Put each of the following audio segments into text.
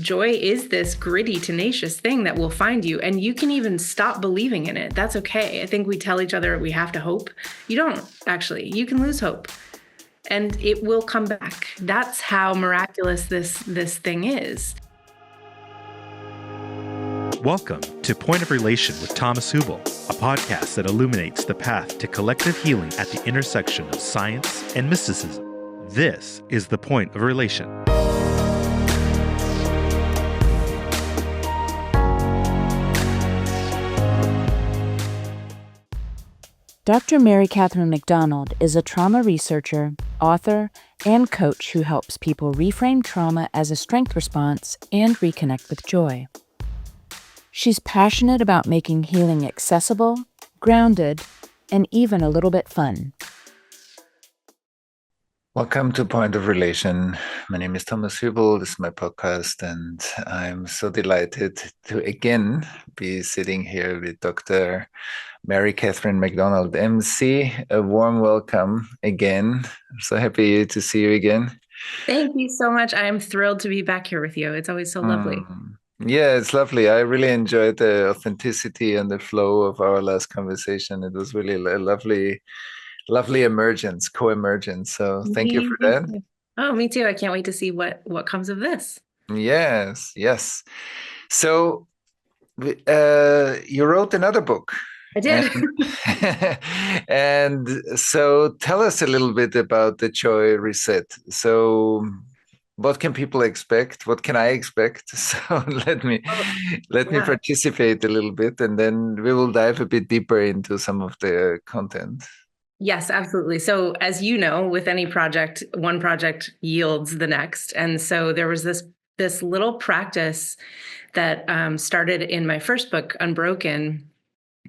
joy is this gritty, tenacious thing that will find you, and you can even stop believing in it. That's okay. I think we tell each other we have to hope. You don't, actually. You can lose hope, and it will come back. That's how miraculous this thing is. Welcome to Point of Relation with Thomas Hübl, a podcast that illuminates the path to collective healing at the intersection of science and mysticism. This is the Point of Relation. Dr. MaryCatherine McDonald is a trauma researcher, author, and coach who helps people reframe trauma as a strength response and reconnect with joy. She's passionate about making healing accessible, grounded, and even a little bit fun. Welcome to Point of Relation. My name is Thomas Hübl. This is my podcast, and I'm so delighted to again be sitting here with Dr. MaryCatherine McDonald, MC. A warm welcome again. I'm so happy to see you again. Thank you so much. I am thrilled to be back here with you. It's always so lovely. Yeah, it's lovely. I really enjoyed the authenticity and the flow of our last conversation. It was really a lovely emergence, co-emergence. So thank you for that. Oh, me too. I can't wait to see what comes of this. Yes. So you wrote another book. I did. And so tell us a little bit about the Joy Reset. So what can people expect? What can I expect? So let me participate a little bit, and then we will dive a bit deeper into some of the content. Yes, absolutely. So as you know, with any project, one project yields the next. And so there was this little practice that started in my first book, Unbroken,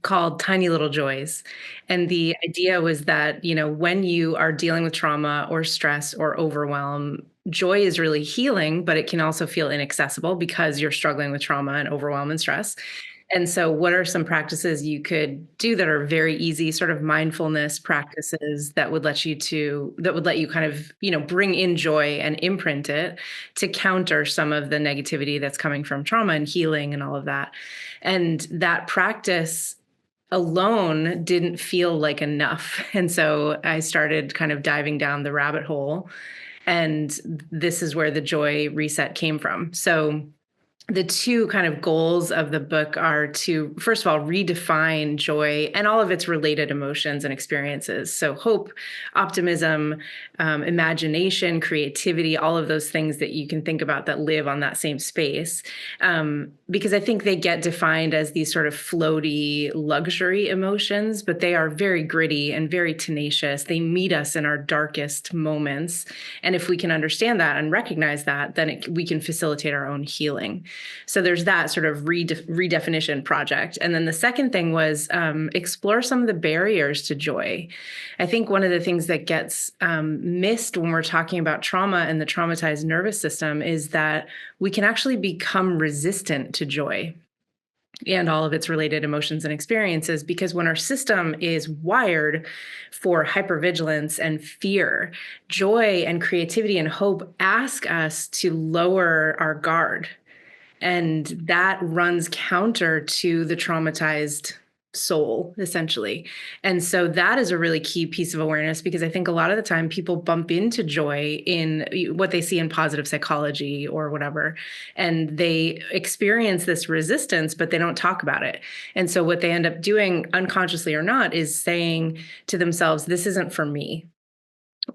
called Tiny Little Joys. And the idea was that, when you are dealing with trauma or stress or overwhelm, joy is really healing, but it can also feel inaccessible because you're struggling with trauma and overwhelm and stress. And so what are some practices you could do that are very easy, sort of mindfulness practices that would let you kind of, bring in joy and imprint it to counter some of the negativity that's coming from trauma and healing and all of that. And that practice alone didn't feel like enough. And so I started kind of diving down the rabbit hole. And this is where the Joy Reset came from. So the two kind of goals of the book are to, first of all, redefine joy and all of its related emotions and experiences. So hope, optimism, imagination, creativity, all of those things that you can think about that live on that same space. Because I think they get defined as these sort of floaty luxury emotions, but they are very gritty and very tenacious. They meet us in our darkest moments. And if we can understand that and recognize that, then we can facilitate our own healing. So there's that sort of redefinition project. And then the second thing was explore some of the barriers to joy. I think one of the things that gets missed when we're talking about trauma and the traumatized nervous system is that we can actually become resistant to joy and all of its related emotions and experiences, because when our system is wired for hypervigilance and fear, joy and creativity and hope ask us to lower our guard. And that runs counter to the traumatized soul, essentially. And so that is a really key piece of awareness, because I think a lot of the time people bump into joy in what they see in positive psychology or whatever, and they experience this resistance, but they don't talk about it. And so what they end up doing, unconsciously or not, is saying to themselves, this isn't for me.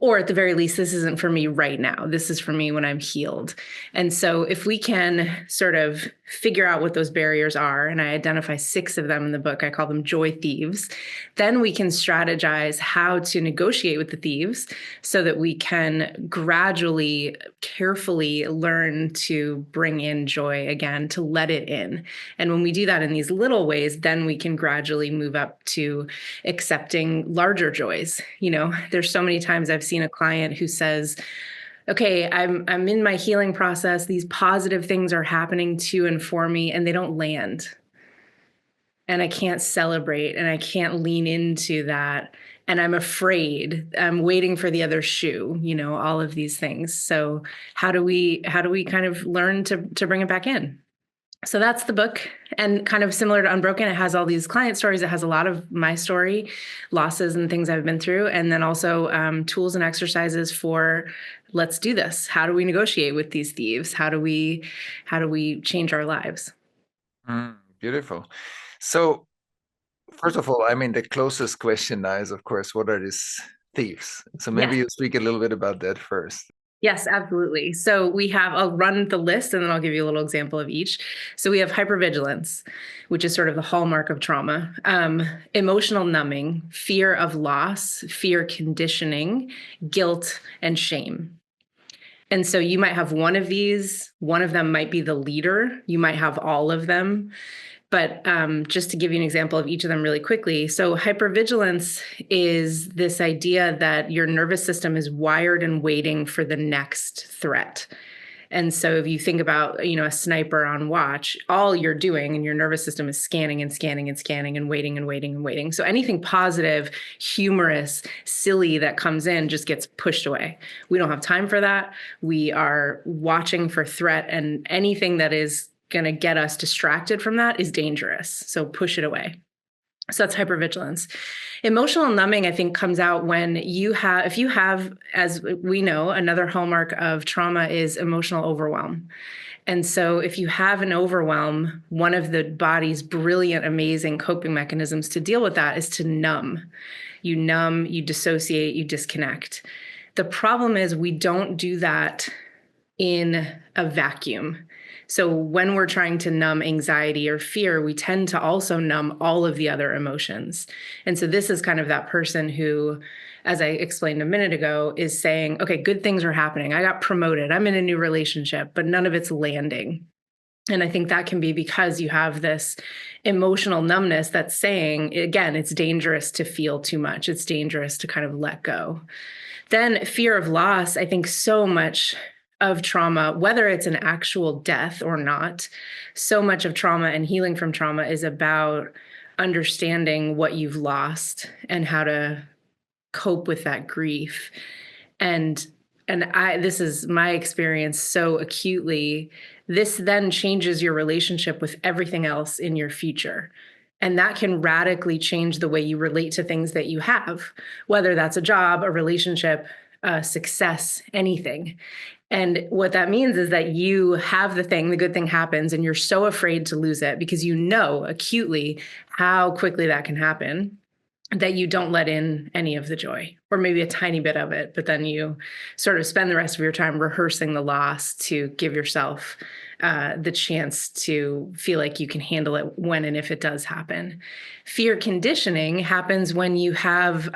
Or at the very least, this isn't for me right now. This is for me when I'm healed. And so if we can sort of figure out what those barriers are, and I identify 6 of them in the book, I call them joy thieves, then we can strategize how to negotiate with the thieves so that we can gradually, carefully learn to bring in joy again, to let it in. And when we do that in these little ways, then we can gradually move up to accepting larger joys. There's so many times I've seen a client who says, okay, I'm in my healing process. These positive things are happening to and for me, and they don't land. And I can't celebrate and I can't lean into that and I'm afraid. I'm waiting for the other shoe, all of these things. So how do we kind of learn to bring it back in? So that's the book. And kind of similar to Unbroken, it has all these client stories. It has a lot of my story, losses and things I've been through. And then also tools and exercises for, let's do this. How do we negotiate with these thieves? How do we change our lives? Beautiful. So first of all, I mean, the closest question now is, of course, what are these thieves? So maybe you speak a little bit about that first. Yes, absolutely. So I'll run the list and then I'll give you a little example of each. So we have hypervigilance, which is sort of the hallmark of trauma, emotional numbing, fear of loss, fear conditioning, guilt, and shame. And so you might have one of these, one of them might be the leader. You might have all of them. But just to give you an example of each of them really quickly. So hypervigilance is this idea that your nervous system is wired and waiting for the next threat. And so if you think about, a sniper on watch, all you're doing and your nervous system is scanning and scanning and scanning and waiting and waiting and waiting. So anything positive, humorous, silly that comes in just gets pushed away. We don't have time for that. We are watching for threat, and anything that is going to get us distracted from that is dangerous. So push it away. So that's hypervigilance. Emotional numbing, I think, comes out when if you have, as we know, another hallmark of trauma is emotional overwhelm. And so if you have an overwhelm, one of the body's brilliant, amazing coping mechanisms to deal with that is to numb. You numb, you dissociate, you disconnect. The problem is we don't do that in a vacuum. So when we're trying to numb anxiety or fear, we tend to also numb all of the other emotions. And so this is kind of that person who, as I explained a minute ago, is saying, okay, good things are happening. I got promoted. I'm in a new relationship, but none of it's landing. And I think that can be because you have this emotional numbness that's saying, again, it's dangerous to feel too much. It's dangerous to kind of let go. Then fear of loss, I think so much of trauma, whether it's an actual death or not, so much of trauma and healing from trauma is about understanding what you've lost and how to cope with that grief. And this is my experience so acutely. This then changes your relationship with everything else in your future. And that can radically change the way you relate to things that you have, whether that's a job, a relationship, success, anything. And what that means is that you have the good thing happens, and you're so afraid to lose it because you know acutely how quickly that can happen, that you don't let in any of the joy, or maybe a tiny bit of it, but then you sort of spend the rest of your time rehearsing the loss to give yourself the chance to feel like you can handle it when and if it does happen. Fear conditioning happens when you have,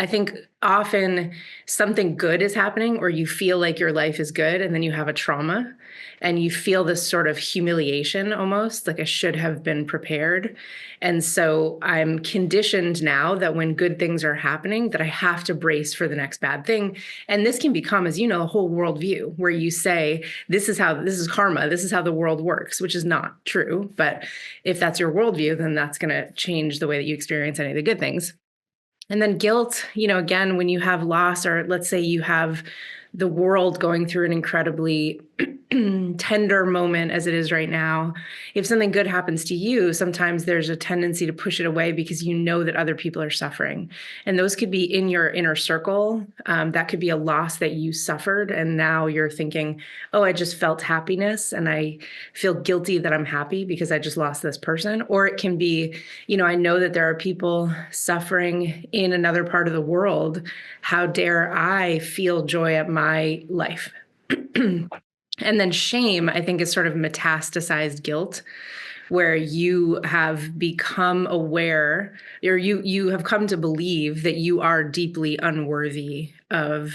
I think often something good is happening, or you feel like your life is good, and then you have a trauma and you feel this sort of humiliation, almost like I should have been prepared. And so I'm conditioned now that when good things are happening, that I have to brace for the next bad thing. And this can become, as you know, a whole worldview where you say, this is karma, this is how the world works, which is not true. But if that's your worldview, then that's going to change the way that you experience any of the good things. And then guilt, again, when you have loss, or let's say you have the world going through an incredibly tender moment as it is right now, if something good happens to you, sometimes there's a tendency to push it away because you know that other people are suffering. And those could be in your inner circle. That could be a loss that you suffered. And now you're thinking, oh, I just felt happiness and I feel guilty that I'm happy because I just lost this person. Or it can be, I know that there are people suffering in another part of the world. How dare I feel joy at my life? And then shame, I think, is sort of metastasized guilt, where you have become aware, or you have come to believe that you are deeply unworthy of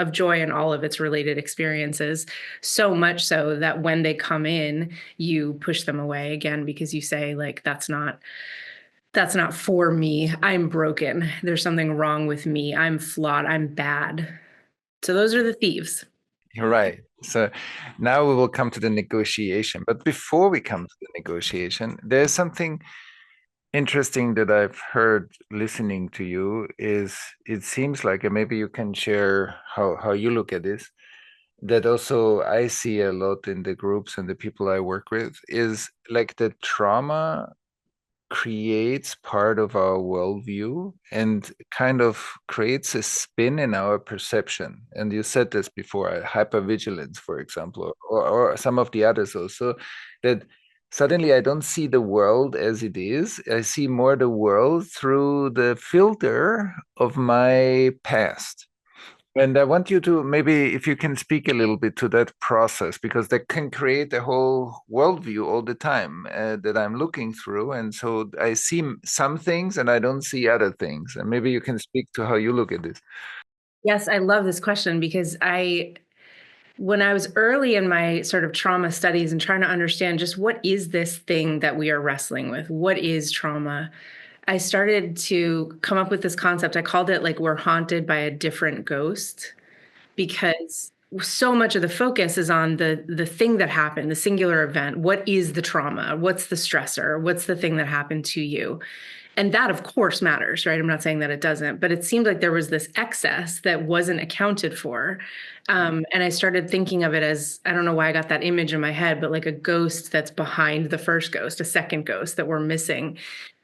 joy and all of its related experiences, so much so that when they come in, you push them away again because you say, like, that's not for me. I'm broken. There's something wrong with me. I'm flawed. I'm bad. So those are the thieves. You're right. So now we will come to the negotiation. But before we come to the negotiation, there's something interesting that I've heard listening to you is it seems like, and maybe you can share how you look at this, that also I see a lot in the groups and the people I work with is like the trauma creates part of our worldview and kind of creates a spin in our perception. And you said this before, hypervigilance, for example, or some of the others also, that suddenly I don't see the world as it is. I see more the world through the filter of my past. And I want you to maybe, if you can speak a little bit to that process, because that can create a whole worldview all the time that I'm looking through. And so I see some things and I don't see other things. And maybe you can speak to how you look at this. Yes, I love this question because when I was early in my sort of trauma studies and trying to understand just what is this thing that we are wrestling with? What is trauma? I started to come up with this concept. I called it like we're haunted by a different ghost, because so much of the focus is on the thing that happened, the singular event. What is the trauma? What's the stressor? What's the thing that happened to you? And that, of course, matters, right? I'm not saying that it doesn't, but it seemed like there was this excess that wasn't accounted for. And I started thinking of it as, I don't know why I got that image in my head, but like a ghost that's behind the first ghost, a second ghost that we're missing.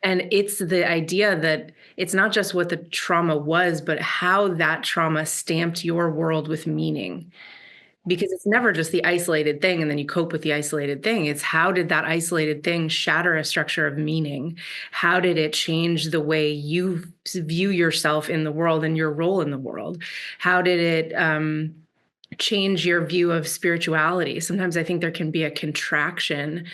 And it's the idea that it's not just what the trauma was, but how that trauma stamped your world with meaning, because it's never just the isolated thing and then you cope with the isolated thing. It's how did that isolated thing shatter a structure of meaning? How did it change the way you view yourself in the world and your role in the world? How did it change your view of spirituality? Sometimes I think there can be a contraction.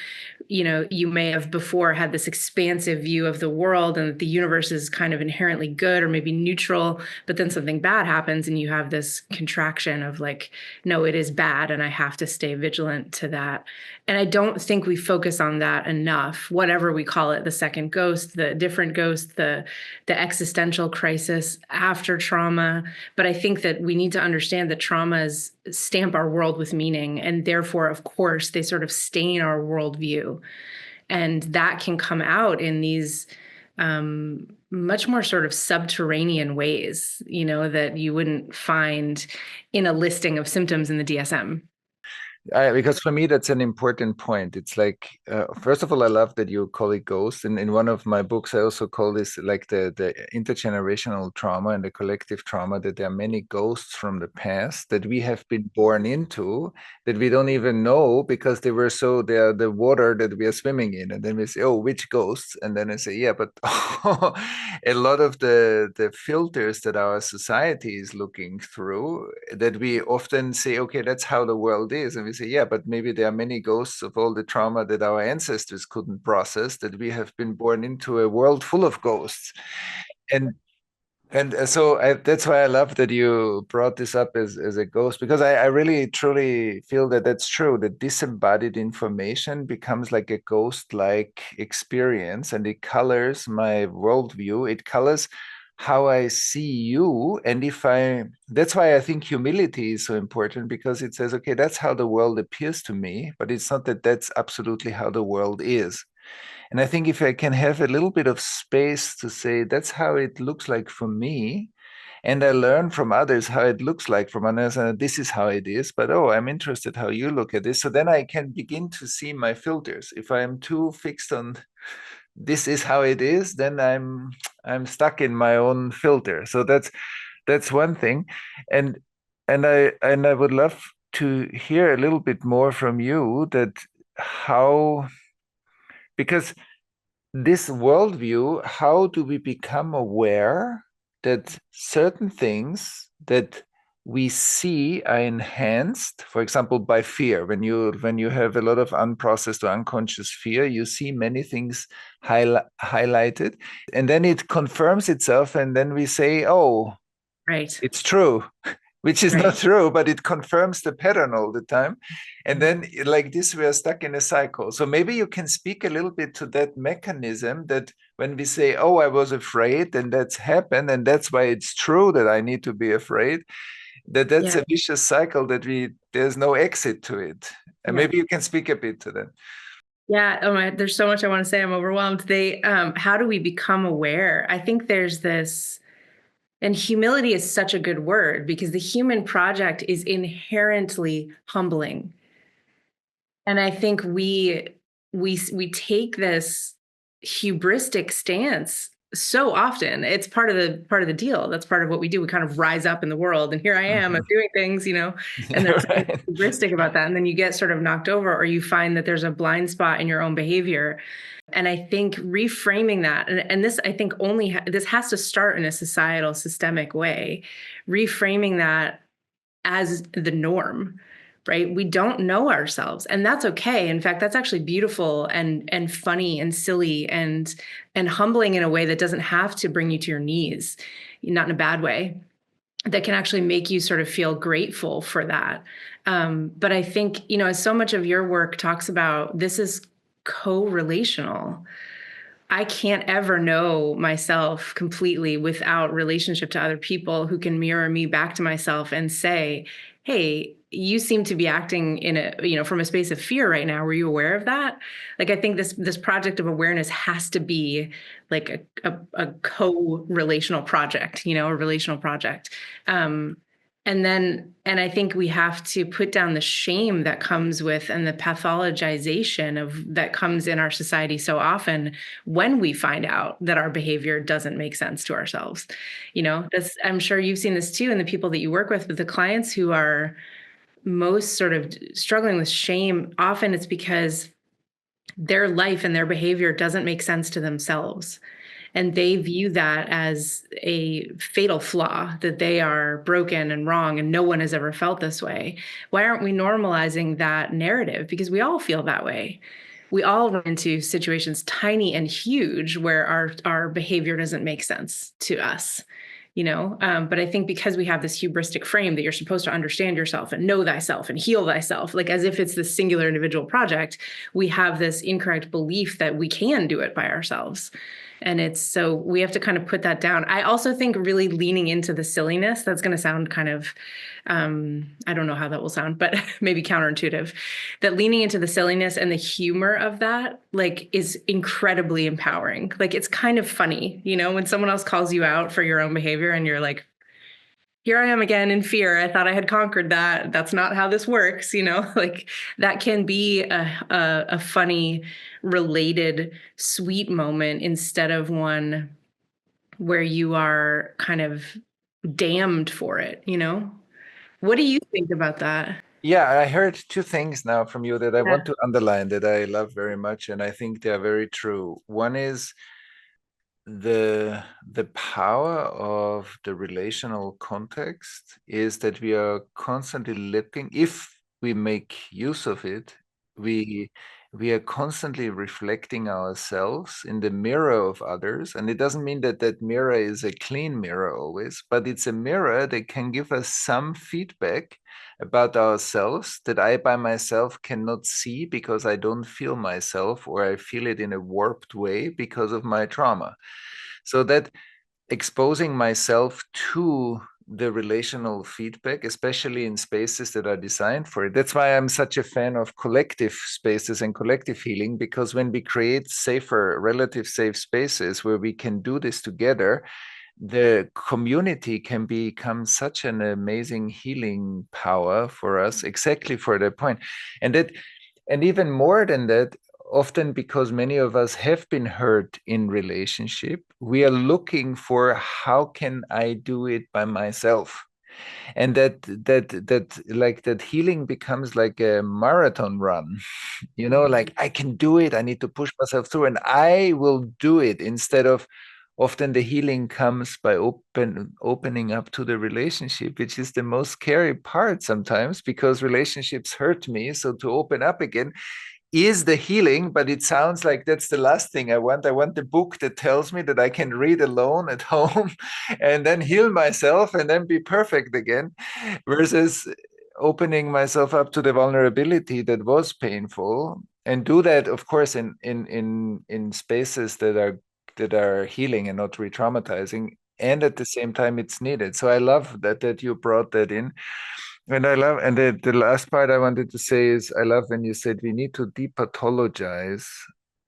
You may have before had this expansive view of the world and that the universe is kind of inherently good or maybe neutral, but then something bad happens and you have this contraction of like, no, it is bad and I have to stay vigilant to that. And I don't think we focus on that enough, whatever we call it, the second ghost, the different ghost, the existential crisis after trauma. But I think that we need to understand that traumas stamp our world with meaning, and therefore, of course, they sort of stain our worldview. And that can come out in these much more sort of subterranean ways, that you wouldn't find in a listing of symptoms in the DSM. Because for me, that's an important point. It's like, first of all, I love that you call it ghost. And in one of my books, I also call this like the intergenerational trauma and the collective trauma, that there are many ghosts from the past that we have been born into that we don't even know because they are the water that we are swimming in. And then we say, oh, which ghosts? And then I say, yeah, but a lot of the filters that our society is looking through, that we often say, okay, that's how the world is. And we say, yeah, but maybe there are many ghosts of all the trauma that our ancestors couldn't process, that we have been born into a world full of ghosts. And that's why I love that you brought this up as a ghost, because I really truly feel that that's true. That disembodied information becomes like a ghost-like experience, and it colors my worldview. It colors how I see you. And that's why I think humility is so important, because it says, okay, that's how the world appears to me, but it's not that that's absolutely how the world is. And I think if I can have a little bit of space to say, that's how it looks like for me, and I learn from others how it looks like from others, and this is how it is, but oh, I'm interested how you look at this. So then I can begin to see my filters. If I'm too fixed on this is how it is, then I'm stuck in my own filter. So that's one thing. And I would love to hear a little bit more from you, that how, because this worldview, how do we become aware that certain things that we see are enhanced, for example, by fear? When you have a lot of unprocessed or unconscious fear, you see many things highlighted, and then it confirms itself, and then we say, oh, Right. it's true, which is Right. not true, but it confirms the pattern all the time. And then like this, we are stuck in a cycle. So maybe you can speak a little bit to that mechanism, that when we say, oh, I was afraid and that's happened, and that's why it's true that I need to be afraid, that's Yeah. a vicious cycle that there's no exit to it. And Yeah. maybe you can speak a bit to that. Yeah. Oh my, there's so much I want to say. I'm overwhelmed. How do we become aware? I think there's this, and humility is such a good word because the human project is inherently humbling. And I think we take this hubristic stance so often. It's part of the deal. That's part of what we do. We kind of rise up in the world, and here I am, I'm Mhm. doing things, and Yeah, there's something right. hubristic about that. And then you get sort of knocked over, or you find that there's a blind spot in your own behavior. And I think reframing that, and this I think this has to start in a societal, systemic way, reframing that as the norm, right? We don't know ourselves, and that's okay. In fact, that's actually beautiful and funny and silly and humbling in a way that doesn't have to bring you to your knees, not in a bad way. That can actually make you sort of feel grateful for that. But I think, as so much of your work talks about, this is co-relational. I can't ever know myself completely without relationship to other people who can mirror me back to myself and say, "Hey, you seem to be acting in from a space of fear right now. Were you aware of that?" Like, I think this project of awareness has to be like a co-relational project, a relational project. And I think we have to put down the shame that comes with, and the pathologization of that comes in our society so often when we find out that our behavior doesn't make sense to ourselves. I'm sure you've seen this too in the people that you work with, but the clients who are most sort of struggling with shame, often it's because their life and their behavior doesn't make sense to themselves. And they view that as a fatal flaw, that they are broken and wrong, and no one has ever felt this way. Why aren't we normalizing that narrative? Because we all feel that way. We all run into situations, tiny and huge, where our behavior doesn't make sense to us. But I think because we have this hubristic frame that you're supposed to understand yourself and know thyself and heal thyself, like as if it's this singular individual project, we have this incorrect belief that we can do it by ourselves. And it's so we have to kind of put that down. I also think really leaning into the silliness, that's going to sound kind of, I don't know how that will sound, but maybe counterintuitive, that leaning into the silliness and the humor of that, like, is incredibly empowering. Like, it's kind of funny, when someone else calls you out for your own behavior and you're like, here I am again in fear. I thought I had conquered that. That's not how this works, like that can be a funny, related, sweet moment instead of one where you are kind of damned for it. What do you think about that? Yeah, I heard two things now from you that I Yeah. want to underline that I love very much, and I think they are very true. One is the power of the relational context is that we are constantly looking, if we make use of it, we we are constantly reflecting ourselves in the mirror of others. And it doesn't mean that that mirror is a clean mirror always, but it's a mirror that can give us some feedback about ourselves that I by myself cannot see because I don't feel myself, or I feel it in a warped way because of my trauma. So that exposing myself to the relational feedback, especially in spaces that are designed for it. That's why I'm such a fan of collective spaces and collective healing, because when we create safer, relative safe spaces where we can do this together, the community can become such an amazing healing power for us, exactly for that point. And that, and even more than that, often because many of us have been hurt in relationship, we are looking for how can I do it by myself? And that like that healing becomes like a marathon run. Like I can do it, I need to push myself through and I will do it, instead of often the healing comes by opening up to the relationship, which is the most scary part sometimes, because relationships hurt me. So to open up again is the healing, but it sounds like that's the last thing I want. I want the book that tells me that I can read alone at home and then heal myself and then be perfect again, versus opening myself up to the vulnerability that was painful, and do that, of course, in spaces that are healing and not re-traumatizing. And at the same time, it's needed. So I love that you brought that in. And I love, and the last part I wanted to say is I love when you said we need to depathologize,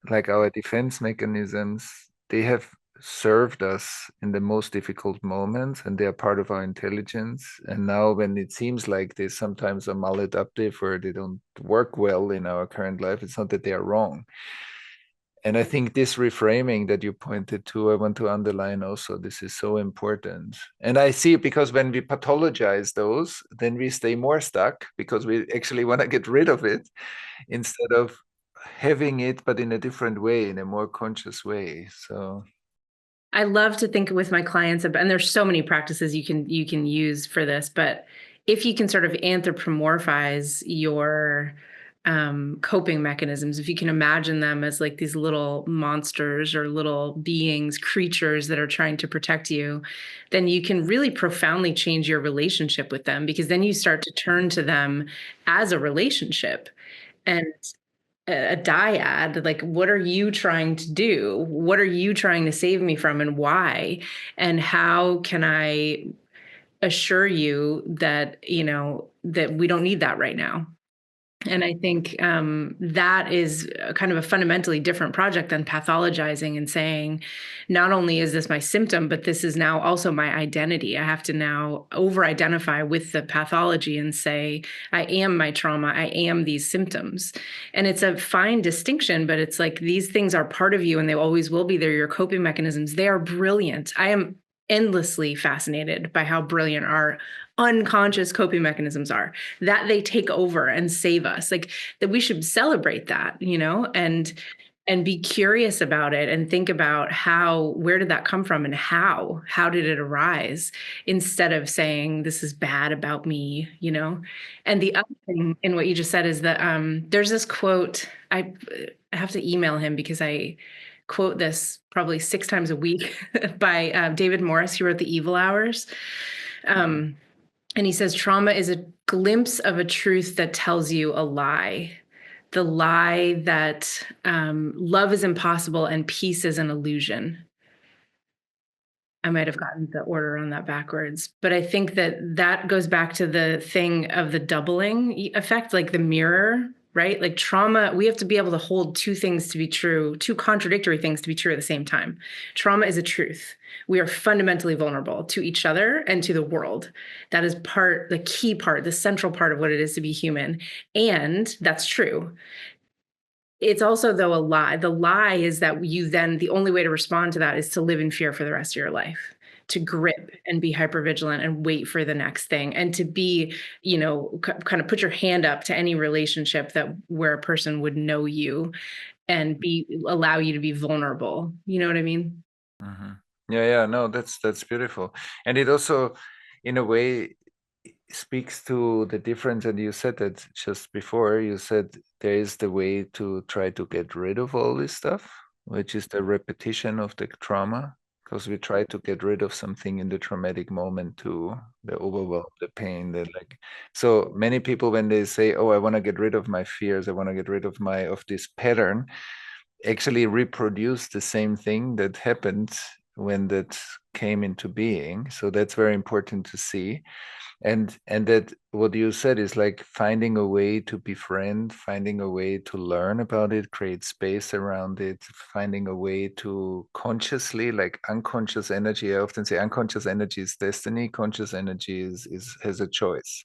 like our defense mechanisms. They have served us in the most difficult moments, and they are part of our intelligence. And now, when it seems like they sometimes are maladaptive or they don't work well in our current life, it's not that they are wrong. And I think this reframing that you pointed to, I want to underline also, this is so important. And I see because when we pathologize those, then we stay more stuck because we actually want to get rid of it instead of having it, but in a different way, in a more conscious way. So I love to think with my clients about, and there's so many practices you can use for this, but if you can sort of anthropomorphize your coping mechanisms, if you can imagine them as like these little monsters or little beings, creatures that are trying to protect you, then you can really profoundly change your relationship with them, because then you start to turn to them as a relationship. And a dyad, like, what are you trying to do? What are you trying to save me from, and why? And how can I assure you that, that we don't need that right now? And I think that is kind of a fundamentally different project than pathologizing and saying, not only is this my symptom, but this is now also my identity. I have to now over-identify with the pathology and say, I am my trauma. I am these symptoms. And it's a fine distinction, but it's like these things are part of you and they always will be. They're your coping mechanisms. They are brilliant. I am endlessly fascinated by how brilliant our unconscious coping mechanisms are, that they take over and save us, like that we should celebrate that, and be curious about it and think about where did that come from and how did it arise, instead of saying this is bad about me. And the other thing in what you just said is that there's this quote, I have to email him because I quote this probably 6 times a week by David Morris. He wrote The Evil Hours. And he says, trauma is a glimpse of a truth that tells you a lie. The lie that love is impossible and peace is an illusion. I might have gotten the order on that backwards, but I think that goes back to the thing of the doubling effect, like the mirror, right? Like trauma, we have to be able to hold two things to be true, two contradictory things to be true at the same time. Trauma is a truth. We are fundamentally vulnerable to each other and to the world. That is the key part, the central part of what it is to be human. And that's true. It's also, though, a lie. The lie is that the only way to respond to that is to live in fear for the rest of your life, to grip and be hypervigilant and wait for the next thing, and to be, kind of put your hand up to any relationship where a person would know you and allow you to be vulnerable. You know what I mean? mm-hmm. Yeah, no, that's beautiful. And it also, in a way, speaks to the difference. And you said that just before, you said there is the way to try to get rid of all this stuff, which is the repetition of the trauma, because we try to get rid of something in the traumatic moment too, the overwhelm, the pain, so many people, when they say, oh, I want to get rid of my fears, I want to get rid of this pattern, actually reproduce the same thing that happened when that came into being. So that's very important to see. And that what you said is like finding a way to befriend, finding a way to learn about it, create space around it, finding a way to consciously, like unconscious energy. I often say unconscious energy is destiny, conscious energy has a choice.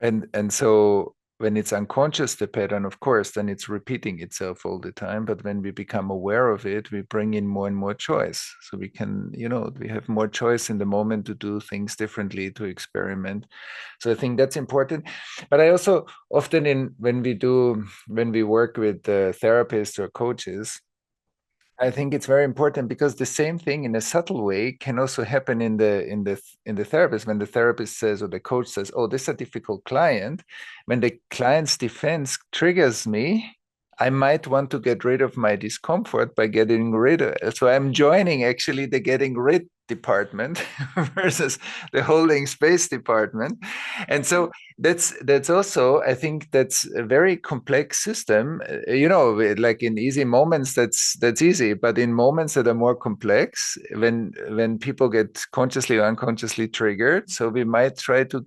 And so when it's unconscious, the pattern, of course, then it's repeating itself all the time. But when we become aware of it, we bring in more and more choice. So we can, we have more choice in the moment to do things differently, to experiment. So I think that's important. But I also often when we work with therapists or coaches, I think it's very important because the same thing in a subtle way can also happen in the therapist. When the therapist says or the coach says, "Oh, this is a difficult client," when the client's defense triggers me, I might want to get rid of my discomfort by getting rid of it. So I'm joining actually the getting rid department versus the holding space department. And so that's also, I think that's a very complex system. Like in easy moments, that's easy, but in moments that are more complex, when people get consciously or unconsciously triggered, so we might try to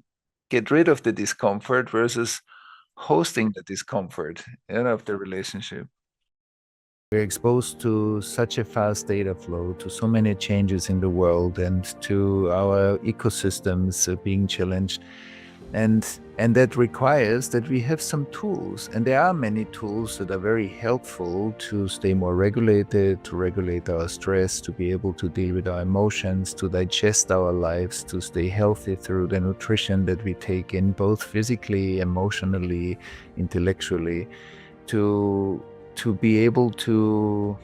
get rid of the discomfort versus hosting the discomfort, of the relationship. We're exposed to such a fast data flow, to so many changes in the world, and to our ecosystems being challenged. And that requires that we have some tools. And there are many tools that are very helpful to stay more regulated, to regulate our stress, to be able to deal with our emotions, to digest our lives, to stay healthy through the nutrition that we take in, both physically, emotionally, intellectually, to be able to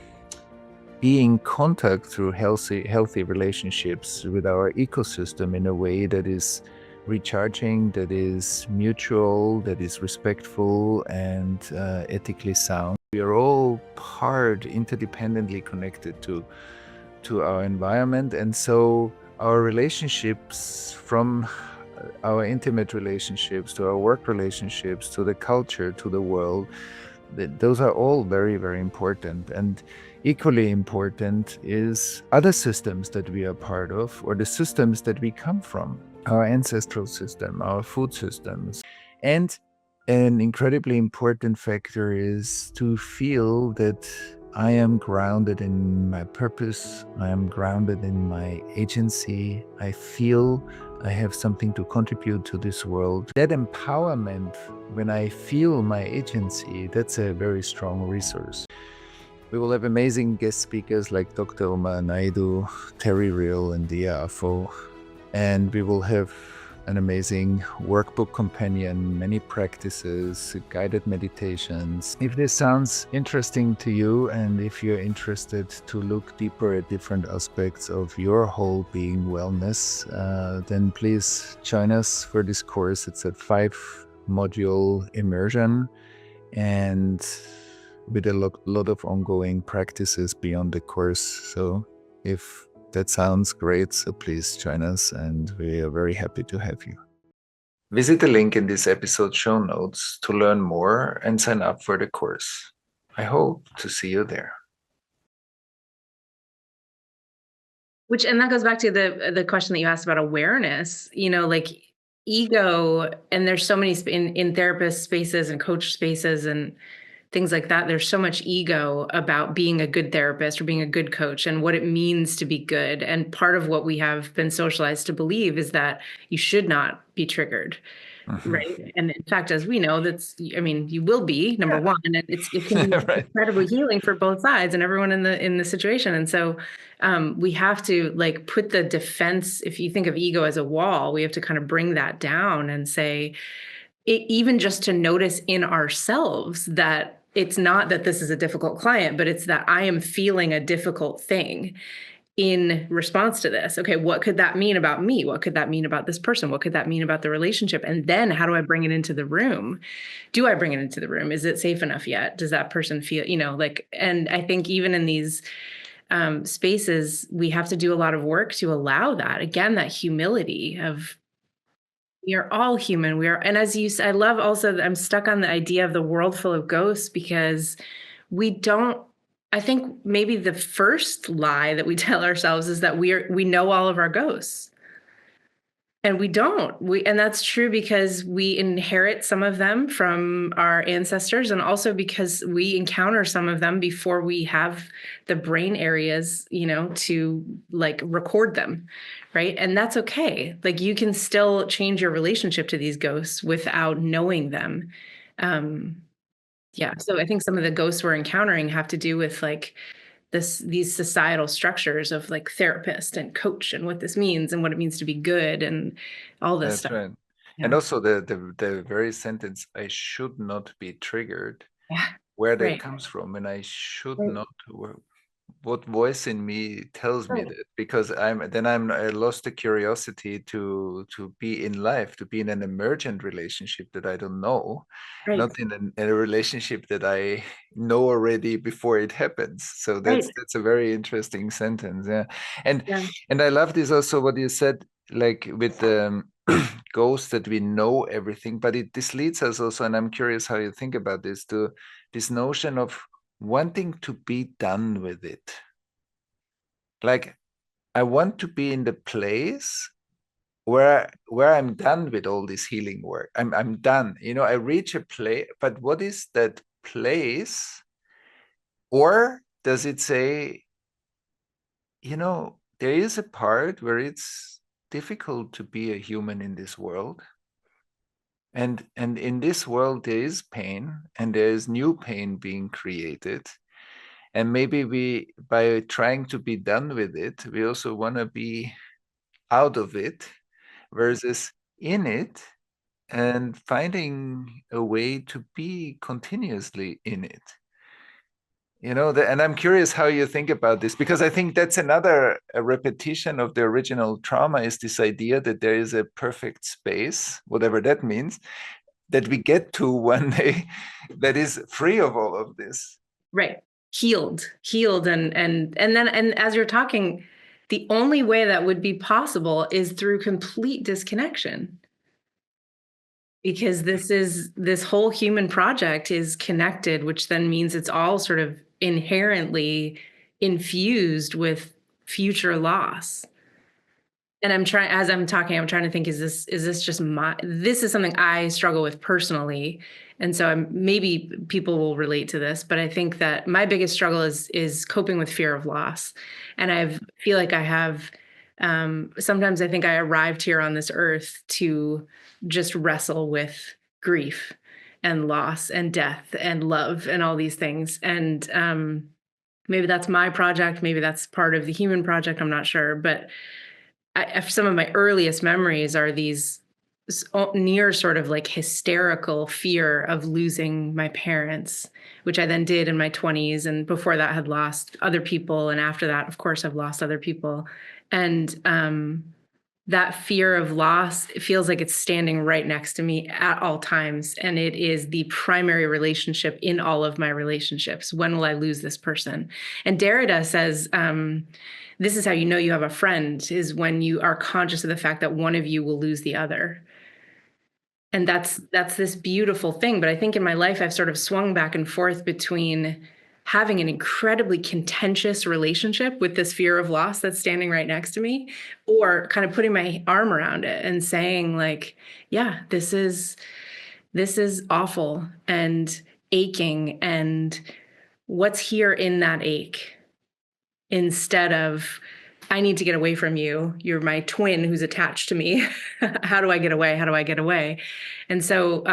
be in contact through healthy relationships with our ecosystem in a way that is recharging, that is mutual, that is respectful and ethically sound. We are all interdependently connected to our environment, and so our relationships, from our intimate relationships to our work relationships to the culture, to the world, those are all very, very important. And equally important is other systems that we are part of, or the systems that we come from, our ancestral system, our food systems. And an incredibly important factor is to feel that I am grounded in my purpose, I am grounded in my agency, I feel I have something to contribute to this world. That empowerment, when I feel my agency, that's a very strong resource. We will have amazing guest speakers like Dr. Omar Naidu, Terry Real, and Dia Afo. And we will have an amazing workbook companion, many practices, guided meditations. If this sounds interesting to you, and if you're interested to look deeper at different aspects of your whole being wellness, then please join us for this course. It's a 5-module immersion, and with a lot of ongoing practices beyond the course. So if that sounds great, so please join us, and we are very happy to have you. Visit the link in this episode's show notes to learn more and sign up for the course. I hope to see you there. And that goes back to the question that you asked about awareness, like ego, and there's so many in therapist spaces and coach spaces and things like that. There's so much ego about being a good therapist or being a good coach and what it means to be good. And part of what we have been socialized to believe is that you should not be triggered. Right. And in fact, as we know, you will be, number one, and it can be Right. incredibly healing for both sides and everyone in the situation. And so we have to put the defense, if you think of ego as a wall, we have to kind of bring that down and say, even just to notice in ourselves that it's not that this is a difficult client, but it's that I am feeling a difficult thing in response to this. Okay, what could that mean about me? What could that mean about this person? What could that mean about the relationship? And then how do I bring it into the room? Do I bring it into the room? Is it safe enough yet? Does that person feel, and I think even in these spaces, we have to do a lot of work to allow that. Again, that humility of, we are all human. And as you said, I love also that I'm stuck on the idea of the world full of ghosts, because I think maybe the first lie that we tell ourselves is that we know all of our ghosts. And we don't. And that's true because we inherit some of them from our ancestors, and also because we encounter some of them before we have the brain areas, to record them, right? And that's okay. You can still change your relationship to these ghosts without knowing them. Yeah. So I think some of the ghosts we're encountering have to do with these societal structures of therapist and coach and what this means and what it means to be good and all this stuff. Right. Yeah. And also the very sentence, I should not be triggered, Yeah. where that Right. comes from, and I should Right. not. What voice in me tells me Right. that? Because I lost the curiosity to be in life, to be in an emergent relationship that I don't know, Right. not in a relationship that I know already before it happens. So that's a very interesting sentence. Yeah. And I love this also what you said, with the ghost, that we know everything, but this leads us also, and I'm curious how you think about this, to this notion of wanting to be done with it. I want to be in the place where I'm done with all this healing work. I'm done. I reach a place, but what is that place? Or does it say, there is a part where it's difficult to be a human in this world. And in this world there is pain, and there is new pain being created. And maybe we, by trying to be done with it, we also want to be out of it versus in it, and finding a way to be continuously in it. And I'm curious how you think about this, because I think that's another repetition of the original trauma, is this idea that there is a perfect space, whatever that means, that we get to one day that is free of all of this. Right. Healed. And as you're talking, the only way that would be possible is through complete disconnection. Because this whole human project is connected, which then means it's all sort of inherently infused with future loss. And as I'm talking, I'm trying to think, is this just this is something I struggle with personally. And so maybe people will relate to this, but I think that my biggest struggle is coping with fear of loss. And I feel like I have, sometimes I think I arrived here on this earth to just wrestle with grief and loss and death and love and all these things. And maybe that's my project. Maybe that's part of the human project. I'm not sure, but some of my earliest memories are these near sort of like hysterical fear of losing my parents, which I then did in my 20s. And before that had lost other people. And after that, of course, I've lost other people. And that fear of loss, it feels like it's standing right next to me at all times. And it is the primary relationship in all of my relationships. When will I lose this person? And Derrida says, this is how you know you have a friend, is when you are conscious of the fact that one of you will lose the other. And that's this beautiful thing. But I think in my life, I've sort of swung back and forth between having an incredibly contentious relationship with this fear of loss that's standing right next to me, or kind of putting my arm around it and saying, like, yeah, this is awful and aching, and what's here in that ache, instead of, I need to get away from you. You're my twin who's attached to me. How do I get away? How do I get away? And so,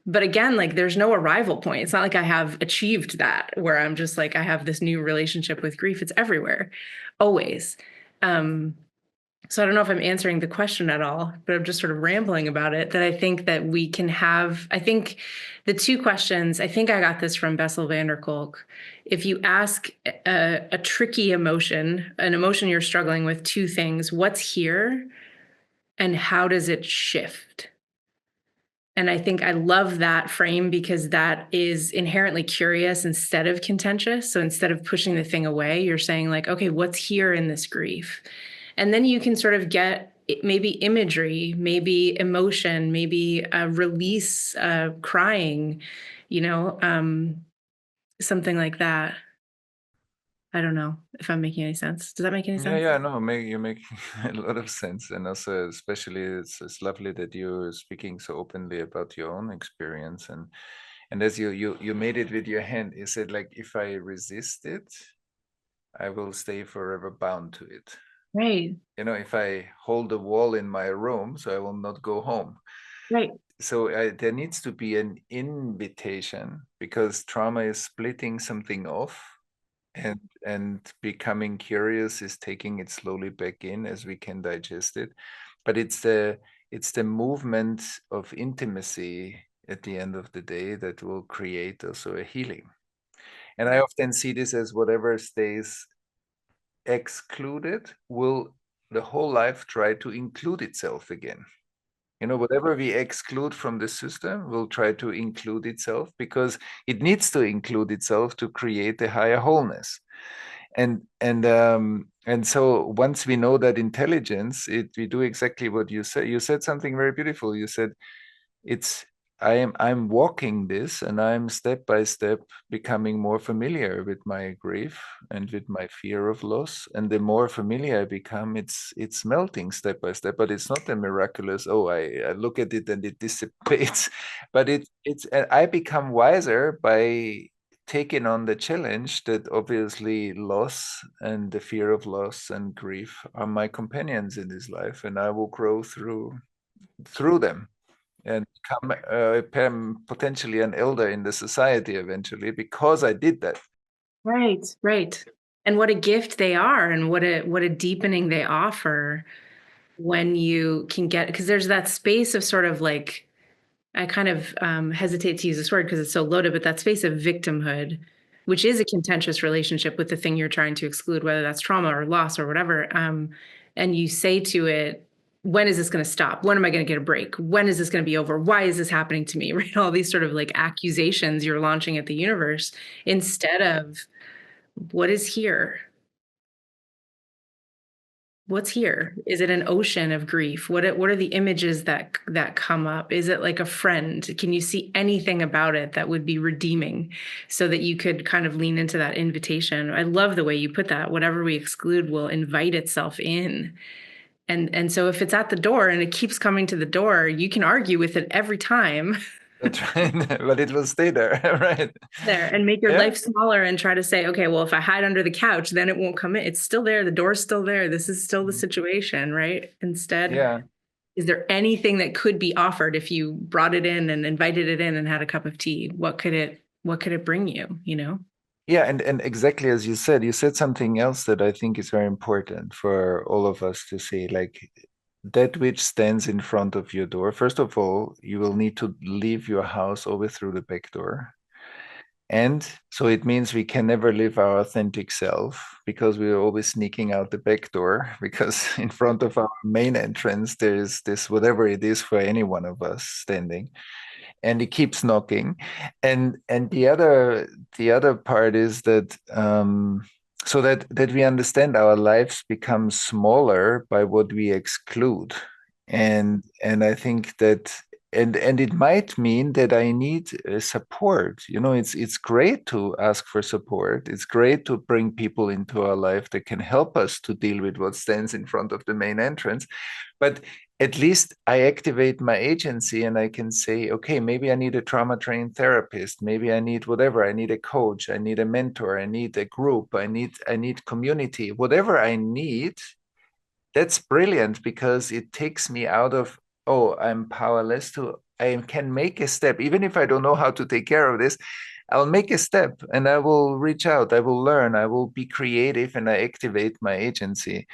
but again, like, there's no arrival point. It's not like I have achieved that, where I'm just like, I have this new relationship with grief. It's everywhere, always. So I don't know if I'm answering the question at all, but I'm just sort of rambling about it, that I think that we can have, I think the two questions, I think I got this from Bessel van der Kolk. If you ask a tricky emotion, an emotion you're struggling with, two things: what's here and how does it shift? And I think I love that frame, because that is inherently curious instead of contentious. So instead of pushing the thing away, you're saying, like, okay, what's here in this grief? And then you can sort of get maybe imagery, maybe emotion, maybe a release, crying, something like that. I don't know if I'm making any sense. Does that make any sense? Yeah, no, you make a lot of sense. And also, especially, it's lovely that you're speaking so openly about your own experience. And as you made it with your hand, you said, like, if I resist it, I will stay forever bound to it. Right. If I hold a wall in my room, so I will not go home. Right. So there needs to be an invitation, because trauma is splitting something off, and becoming curious is taking it slowly back in as we can digest it. But it's the movement of intimacy at the end of the day that will create also a healing. And I often see this as whatever stays excluded will the whole life try to include itself again. Whatever we exclude from the system will try to include itself, because it needs to include itself to create a higher wholeness. And so once we know that intelligence, we do exactly what you said. You said something very beautiful. You said, I'm walking this, and I'm step by step becoming more familiar with my grief and with my fear of loss. And the more familiar I become, it's melting step by step. But it's not a miraculous, oh, I look at it and it dissipates. But it's I become wiser by taking on the challenge that obviously loss and the fear of loss and grief are my companions in this life, and I will grow through them and become potentially an elder in the society eventually, because I did that. Right, right. And what a gift they are, and what a deepening they offer when you can get, because there's that space of sort of like, I kind of hesitate to use this word because it's so loaded, but that space of victimhood, which is a contentious relationship with the thing you're trying to exclude, whether that's trauma or loss or whatever. And you say to it, when is this going to stop? When am I going to get a break? When is this going to be over? Why is this happening to me? Right? All these sort of like accusations you're launching at the universe, instead of what is here? What's here? Is it an ocean of grief? What are the images that come up? Is it like a friend? Can you see anything about it that would be redeeming, so that you could kind of lean into that invitation? I love the way you put that. Whatever we exclude will invite itself in. And so if it's at the door and it keeps coming to the door, you can argue with it every time. That's right. But it will stay there, right? There, and make your Yeah. life smaller and try to say, okay, well, if I hide under the couch, then it won't come in. It's still there. The door's still there. This is still the situation, right? Instead, Yeah. is there anything that could be offered if you brought it in and invited it in and had a cup of tea? What could it bring you, you know? Yeah, and exactly as you said something else that I think is very important for all of us to see, like that which stands in front of your door. First of all, you will need to leave your house always through the back door. And so it means we can never live our authentic self, because we are always sneaking out the back door, because in front of our main entrance, there's this, whatever it is for any one of us standing, and it keeps knocking. And the other part is that so that we understand our lives become smaller by what we exclude. And I think that, and it might mean that I need support. It's great to ask for support. It's great to bring people into our life that can help us to deal with what stands in front of the main entrance. But at least I activate my agency, and I can say, okay, maybe I need a trauma trained therapist. Maybe I need whatever. I need a coach. I need a mentor. I need a group. I need community. Whatever I need, that's brilliant, because it takes me out of, oh, I'm powerless, to I can make a step. Even if I don't know how to take care of this, I'll make a step and I will reach out. I will learn. I will be creative, and I activate my agency.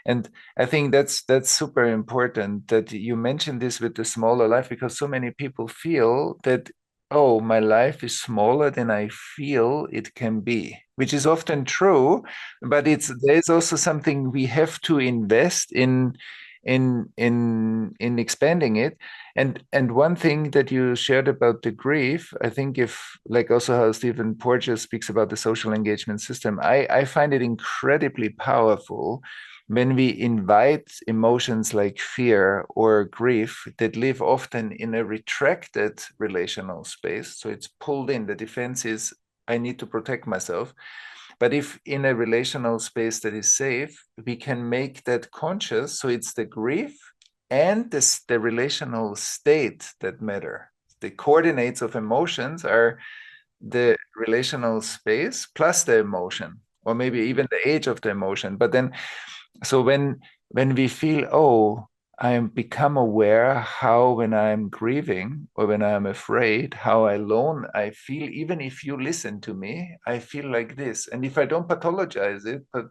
And I think that's super important that you mentioned this with the smaller life, because so many people feel that, oh, my life is smaller than I feel it can be, which is often true, but there's also something we have to invest in expanding it. And one thing that you shared about the grief, I think, if like also how Stephen Porges speaks about the social engagement system, I find it incredibly powerful when we invite emotions like fear or grief that live often in a retracted relational space. So it's pulled in. The defense is, I need to protect myself. But if in a relational space that is safe, we can make that conscious. So it's the grief and the relational state that matter. The coordinates of emotions are the relational space plus the emotion, or maybe even the age of the emotion. But then, so when we feel, oh, I become aware how, when I'm grieving or when I'm afraid, how alone I feel. Even if you listen to me, I feel like this. And if I don't pathologize it, but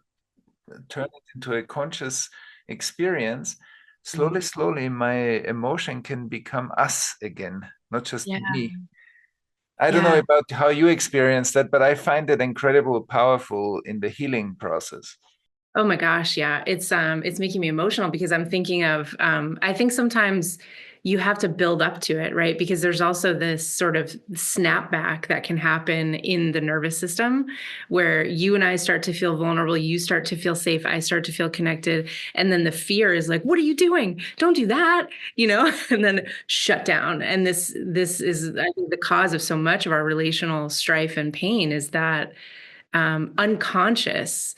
turn it into a conscious experience, slowly, my emotion can become us again, not just Yeah. me. I don't know Yeah. about how you experience that, but I find it incredibly powerful in the healing process. Oh my gosh, yeah. It's making me emotional, because I'm thinking of I think sometimes you have to build up to it, right? Because there's also this sort of snapback that can happen in the nervous system where you and I start to feel vulnerable, you start to feel safe, I start to feel connected. And then the fear is like, what are you doing? Don't do that, and then shut down. And this is, I think, the cause of so much of our relational strife and pain is that unconscious,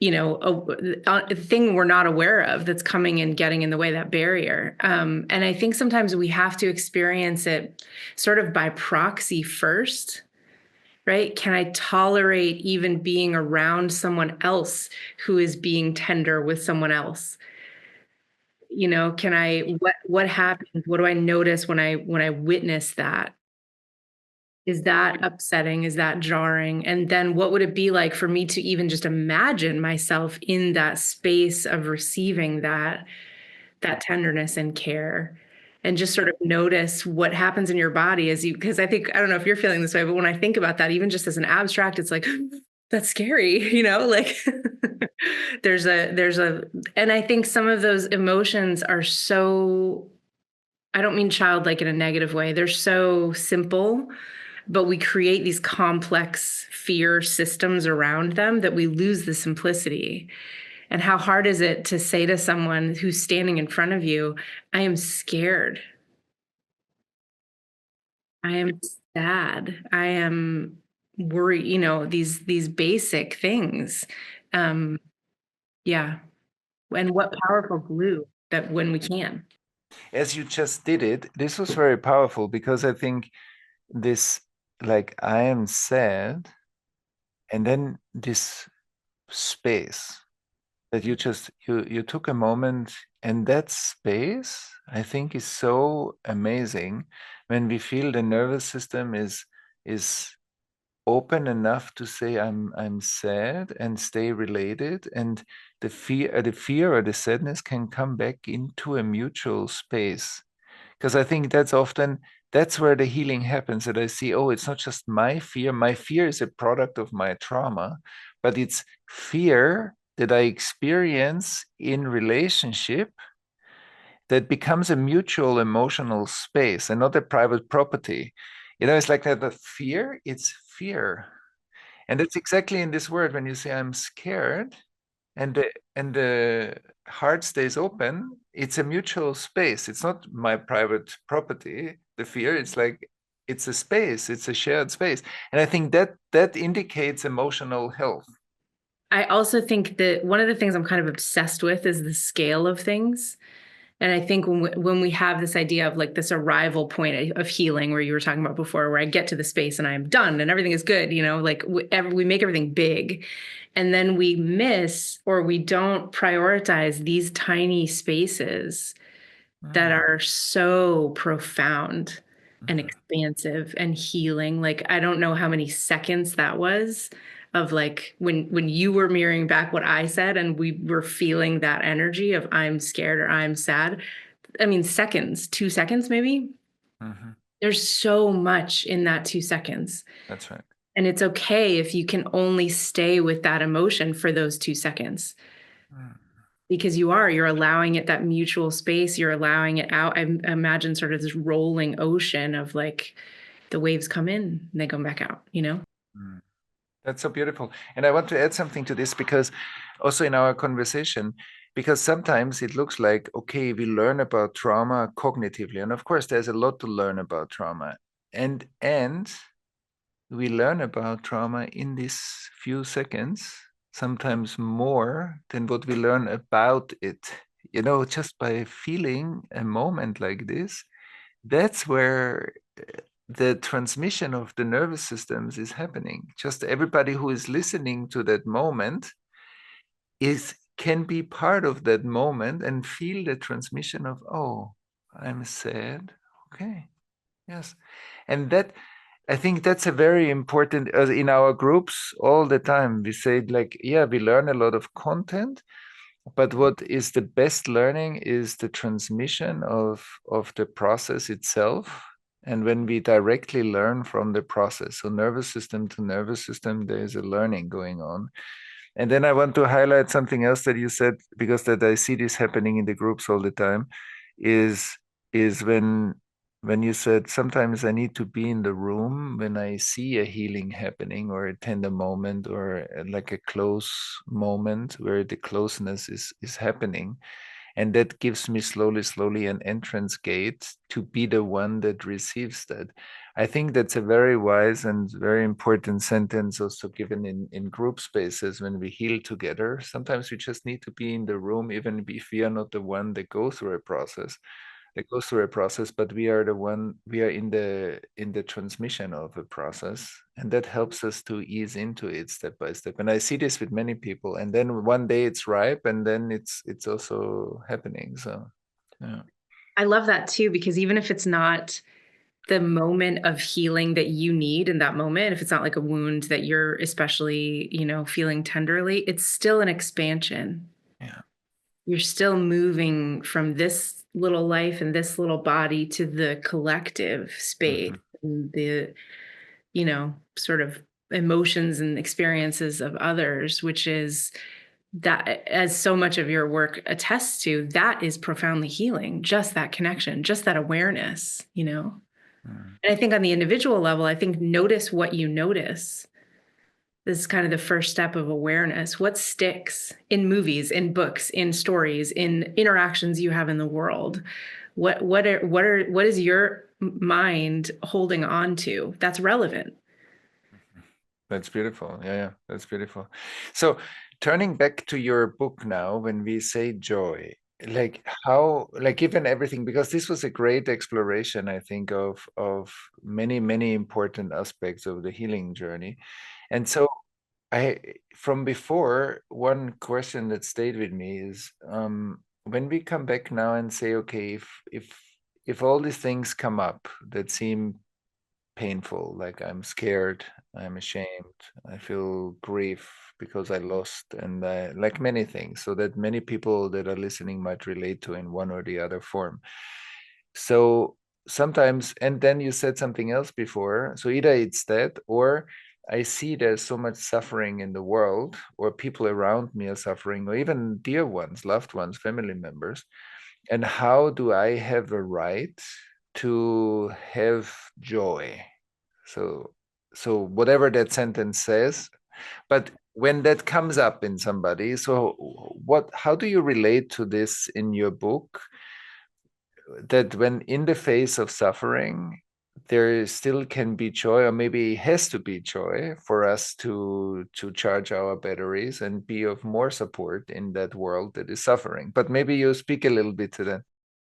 a thing we're not aware of that's coming and getting in the way, that barrier. And I think sometimes we have to experience it sort of by proxy first, right? Can I tolerate even being around someone else who is being tender with someone else? Can I, what happens? What do I notice when I witness that? Is that upsetting? Is that jarring? And then what would it be like for me to even just imagine myself in that space of receiving that tenderness and care, and just sort of notice what happens in your body as you, because I don't know if you're feeling this way, but when I think about that, even just as an abstract, it's like, that's scary, like and I think some of those emotions are so, I don't mean childlike in a negative way. They're so simple, but we create these complex fear systems around them that we lose the simplicity. And how hard is it to say to someone who's standing in front of you, I am scared. I am sad. I am worried, these basic things. Yeah. And what powerful glue that when we can. As you just did it, this was very powerful because I think this, like, I am sad, and then this space that you took a moment, and that space, I think, is so amazing when we feel the nervous system is open enough to say I'm sad and stay related, and the fear or the sadness can come back into a mutual space. Because I think that's where the healing happens, that I see, oh, it's not just my fear. My fear is a product of my trauma, but it's fear that I experience in relationship that becomes a mutual emotional space and not a private property. It's like that, the fear, it's fear. And it's exactly in this word, when you say I'm scared, and the heart stays open, it's a mutual space. It's not my private property, the fear. It's like, it's a space, it's a shared space. And I think that indicates emotional health. I also think that one of the things I'm kind of obsessed with is the scale of things. And I think when we have this idea of like this arrival point of healing, where you were talking about before, where I get to the space and I am done and everything is good, like we make everything big, and then we miss, or we don't prioritize these tiny spaces that are so profound and expansive and healing. Like, I don't know how many seconds that was of like when you were mirroring back what I said and we were feeling that energy of I'm scared or I'm sad. I mean, seconds, 2 seconds, maybe. There's so much in that 2 seconds. That's right. And it's okay if you can only stay with that emotion for those 2 seconds. Because you're allowing it that mutual space, you're allowing it out. I imagine sort of this rolling ocean of like the waves come in and they come back out, That's so beautiful. And I want to add something to this, because also in our conversation, because sometimes it looks like, okay, we learn about trauma cognitively. And of course, there's a lot to learn about trauma. And we learn about trauma in these few seconds, sometimes more than what we learn about it. Just by feeling a moment like this, that's where the transmission of the nervous systems is happening. Just everybody who is listening to that moment can be part of that moment and feel the transmission of, oh, I'm sad. Okay. Yes. And that, I think that's a very important, in our groups all the time, we say, like, yeah, we learn a lot of content, but what is the best learning is the transmission of the process itself. And when we directly learn from the process, so nervous system to nervous system, there is a learning going on. And then I want to highlight something else that you said, because that I see this happening in the groups all the time, is is when you said sometimes I need to be in the room when I see a healing happening or a tender moment or like a close moment where the closeness is happening. And that gives me slowly an entrance gate to be the one that receives that. I think that's a very wise and very important sentence also given in group spaces when we heal together. Sometimes we just need to be in the room, even if we are not the one that goes through a process. It goes through a process, but we are the one, we are in the transmission of a process, and that helps us to ease into it step by step. And I see this with many people, and then one day it's ripe, and then it's also happening. So yeah. I love that too, because even if it's not the moment of healing that you need in that moment, if it's not like a wound that you're especially, feeling tenderly, it's still an expansion. Yeah. You're still moving from this little life and this little body to the collective space, and the, sort of emotions and experiences of others, which is that, as so much of your work attests to, that is profoundly healing, just that connection, just that awareness. Mm. And I think on the individual level, I think notice what you notice. This is kind of the first step of awareness. What sticks in movies, in books, in stories, in interactions you have in the world? What is your mind holding on to that's relevant? That's beautiful. Yeah, that's beautiful. So turning back to your book now, when we say joy, like how, like given everything, because this was a great exploration, I think, of many important aspects of the healing journey. And so I, from before, one question that stayed with me is when we come back now and say, okay, if all these things come up that seem painful, like I'm scared, I'm ashamed, I feel grief because I lost, and like many things, so that many people that are listening might relate to in one or the other form. So sometimes, and then you said something else before, so either it's that, or I see there's so much suffering in the world, or people around me are suffering, or even dear ones, loved ones, family members. And how do I have a right to have joy? So, so whatever that sentence says, but when that comes up in somebody, so how do you relate to this in your book? That when in the face of suffering, there still can be joy, or maybe has to be joy for us to charge our batteries and be of more support in that world that is suffering. But maybe you speak a little bit to that.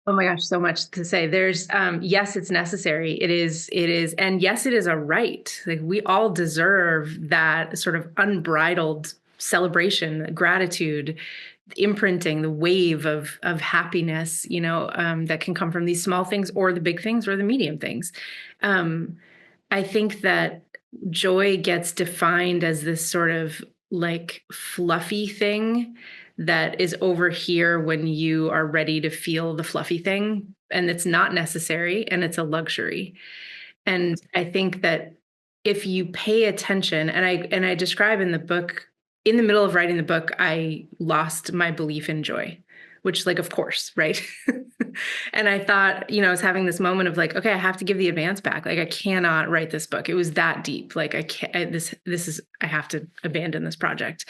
Oh my gosh, so much to say. There's yes, it's necessary. It is, and yes, it is a right. Like, we all deserve that sort of unbridled celebration, gratitude, imprinting, the wave of happiness, that can come from these small things, or the big things, or the medium things. I think that joy gets defined as this sort of like fluffy thing that is over here when you are ready to feel the fluffy thing, and it's not necessary, and it's a luxury. And I think that if you pay attention, and I describe in the book, in the middle of writing the book, I lost my belief in joy, which, like, of course, right? And I thought, I was having this moment of like, okay, I have to give the advance back. Like, I cannot write this book. It was that deep. Like, I can't, I have to abandon this project.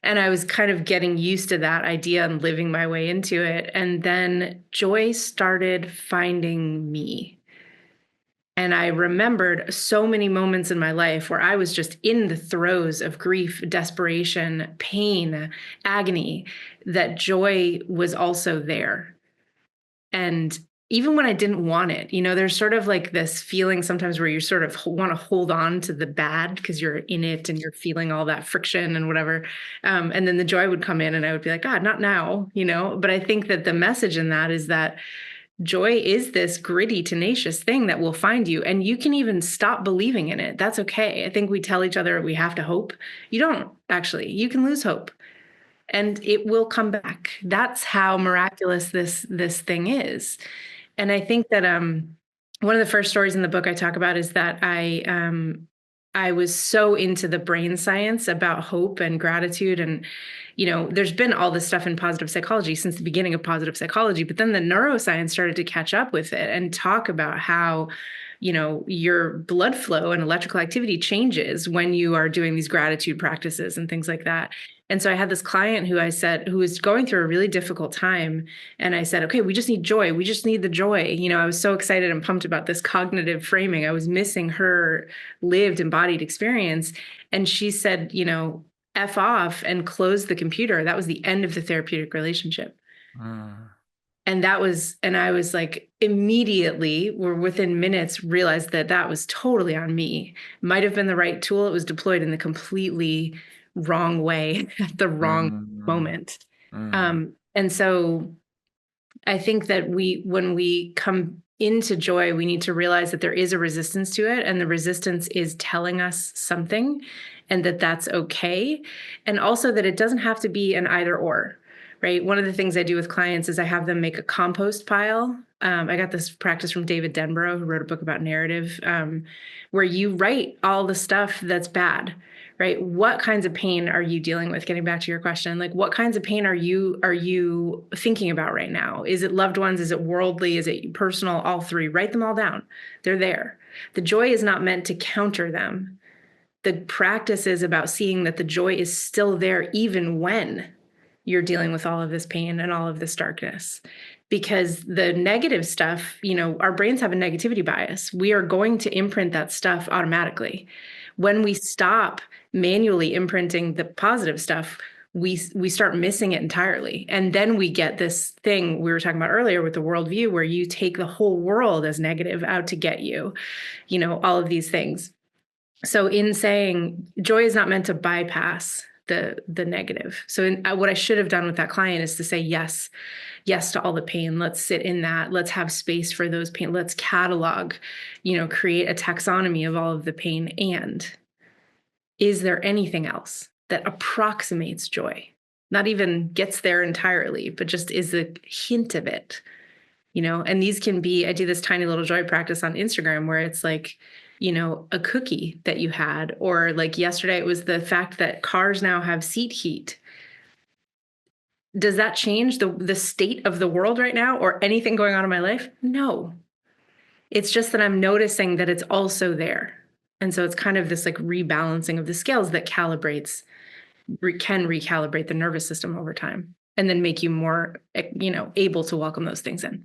And I was kind of getting used to that idea and living my way into it. And then joy started finding me. And I remembered so many moments in my life where I was just in the throes of grief, desperation, pain, agony, that joy was also there. And even when I didn't want it, there's sort of like this feeling sometimes where you sort of want to hold on to the bad because you're in it and you're feeling all that friction and whatever. And then the joy would come in and I would be like, God, not now. But I think that the message in that is that joy is this gritty, tenacious thing that will find you. And you can even stop believing in it. That's okay. I think we tell each other we have to hope. You don't actually. You can lose hope and it will come back. That's how miraculous this thing is. And I think that one of the first stories in the book I talk about is that I was so into the brain science about hope and gratitude. And, there's been all this stuff in positive psychology since the beginning of positive psychology, but then the neuroscience started to catch up with it and talk about how, your blood flow and electrical activity changes when you are doing these gratitude practices and things like that. And so I had this client who was going through a really difficult time. And I said, okay, we just need joy. We just need the joy. I was so excited and pumped about this cognitive framing. I was missing her lived embodied experience. And she said, F off and close the computer. That was the end of the therapeutic relationship. And I was like, immediately, or within minutes, realized that was totally on me. Might have been the right tool. It was deployed in the completely wrong way at the wrong moment. And so I think that when we come into joy, we need to realize that there is a resistance to it, and the resistance is telling us something, and that's okay. And also that it doesn't have to be an either or, right? One of the things I do with clients is I have them make a compost pile. I got this practice from David Denborough, who wrote a book about narrative, where you write all the stuff that's bad, right? What kinds of pain are you dealing with? Getting back to your question, like what kinds of pain are you thinking about right now? Is it loved ones? Is it worldly? Is it personal? All three. Write them all down. They're there. The joy is not meant to counter them. The practice is about seeing that the joy is still there even when you're dealing with all of this pain and all of this darkness. Because the negative stuff, our brains have a negativity bias. We are going to imprint that stuff automatically. When we stop manually imprinting the positive stuff, we start missing it entirely. And then we get this thing we were talking about earlier with the worldview, where you take the whole world as negative out to get you, all of these things. So in saying joy is not meant to bypass the negative. So what I should have done with that client is to say yes to all the pain. Let's sit in that. Let's have space for those pain. Let's catalog, create a taxonomy of all of the pain. And is there anything else that approximates joy? Not even gets there entirely, but just is a hint of it, and these can be, I do this tiny little joy practice on Instagram where it's like, a cookie that you had, or like yesterday, it was the fact that cars now have seat heat. Does that change the state of the world right now or anything going on in my life? No. It's just that I'm noticing that it's also there. And so it's kind of this like rebalancing of the scales that can recalibrate the nervous system over time and then make you more, able to welcome those things in.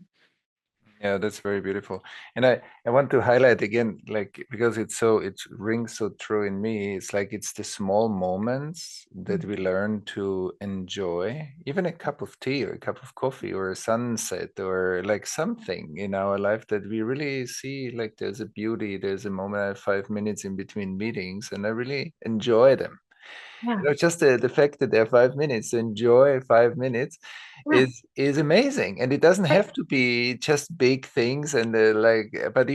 Yeah, that's very beautiful. And I want to highlight again, like, because it rings so true in me. It's like it's the small moments that we learn to enjoy, even a cup of tea or a cup of coffee or a sunset or like something in our life that we really see, like there's a beauty, there's a moment. I have 5 minutes in between meetings and I really enjoy them. Yeah. Just the fact that there are 5 minutes to enjoy 5 minutes is amazing, and it doesn't have to be just big things and but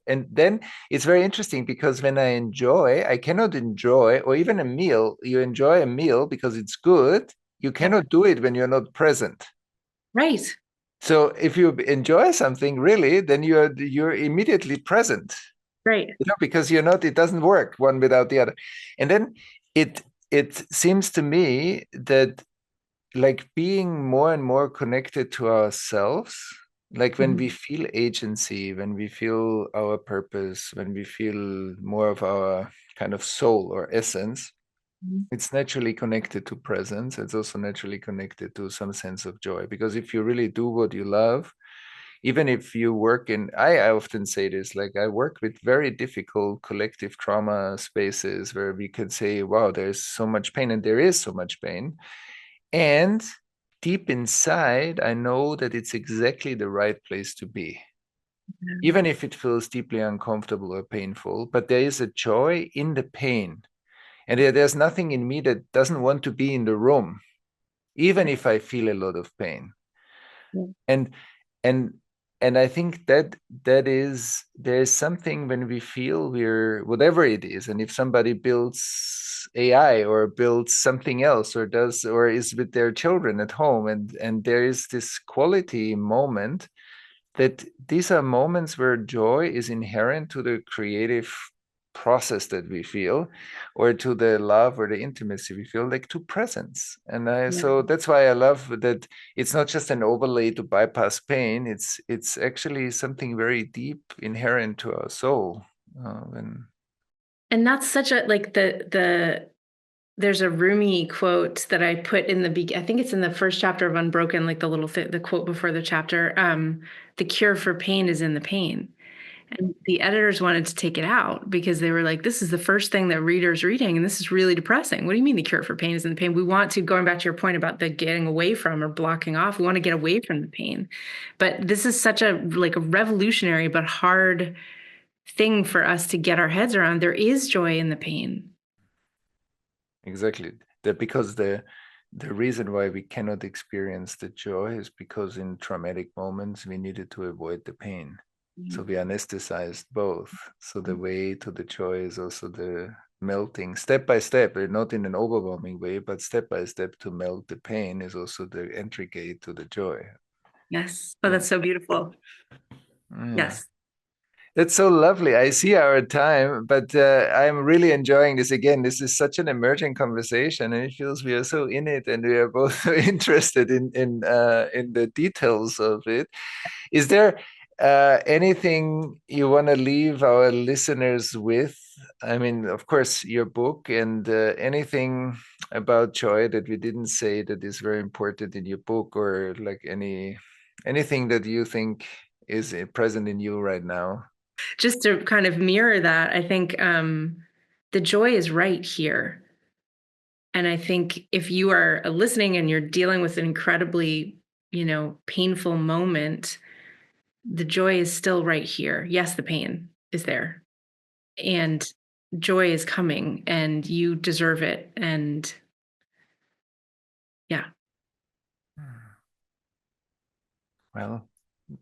and then it's very interesting because when I cannot enjoy, or even a meal, you enjoy a meal because it's good, you cannot do it when you're not present. Right. So if you enjoy something really, then you're immediately present. Right. Because it doesn't work one without the other. And then it seems to me that like being more and more connected to ourselves, like when we feel agency, when we feel our purpose, when we feel more of our kind of soul or essence, it's naturally connected to presence. It's also naturally connected to some sense of joy. Because if you really do what you love, even if you work I often say this, like I work with very difficult collective trauma spaces where we could say, wow, there's so much pain, and there is so much pain. And deep inside, I know that it's exactly the right place to be. Even if it feels deeply uncomfortable or painful, but there is a joy in the pain. And there's nothing in me that doesn't want to be in the room, even if I feel a lot of pain. And and I think that there's something when we feel we're whatever it is, and if somebody builds AI or builds something else or is with their children at home, and there is this quality moment, that these are moments where joy is inherent to the creative process that we feel, or to the love or the intimacy we feel, like to presence. And so that's why I love that it's not just an overlay to bypass pain. It's actually something very deep, inherent to our soul. And that's such a, like, there's a Rumi quote that I put in I think it's in the first chapter of Unbroken, like the quote before the chapter. The cure for pain is in the pain. And the editors wanted to take it out because they were like, this is the first thing that readers reading, and this is really depressing. What do you mean the cure for pain is in the pain? We want to, going back to your point about the getting away from or blocking off, we want to get away from the pain. But this is such a revolutionary but hard thing for us to get our heads around. There is joy in the pain. Exactly. Because the reason why we cannot experience the joy is because in traumatic moments we needed to avoid the pain. So we anesthetized both. So the way to the joy is also the melting, step by step, not in an overwhelming way, but step by step, to melt the pain is also the entry gate to the joy. Yes. Oh, that's so beautiful. Yes. That's so lovely. I see our time, but I'm really enjoying this. Again, this is such an emerging conversation, and it feels we are so in it, and we are both interested in the details of it. Is there anything you want to leave our listeners with? I mean, of course, your book, and anything about joy that we didn't say that is very important in your book, or like anything that you think is present in you right now? Just to kind of mirror that, I think the joy is right here. And I think if you are listening and you're dealing with an incredibly, painful moment, the joy is still right here. Yes, the pain is there. And joy is coming, and you deserve it. And yeah. Well,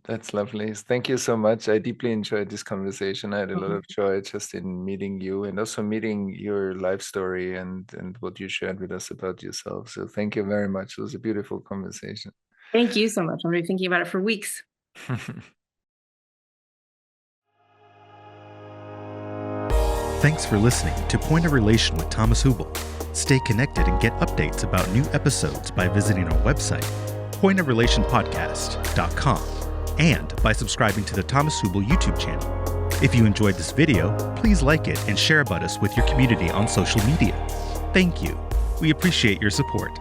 that's lovely. Thank you so much. I deeply enjoyed this conversation. I had a lot of joy just in meeting you, and also meeting your life story and what you shared with us about yourself. So thank you very much. It was a beautiful conversation. Thank you so much. I'm going to be thinking about it for weeks. Thanks for listening to Point of Relation with Thomas Hübl. Stay connected and get updates about new episodes by visiting our website, pointofrelationpodcast.com, and by subscribing to the Thomas Hübl YouTube channel. If you enjoyed this video, please like it and share about us with your community on social media. Thank you. We appreciate your support.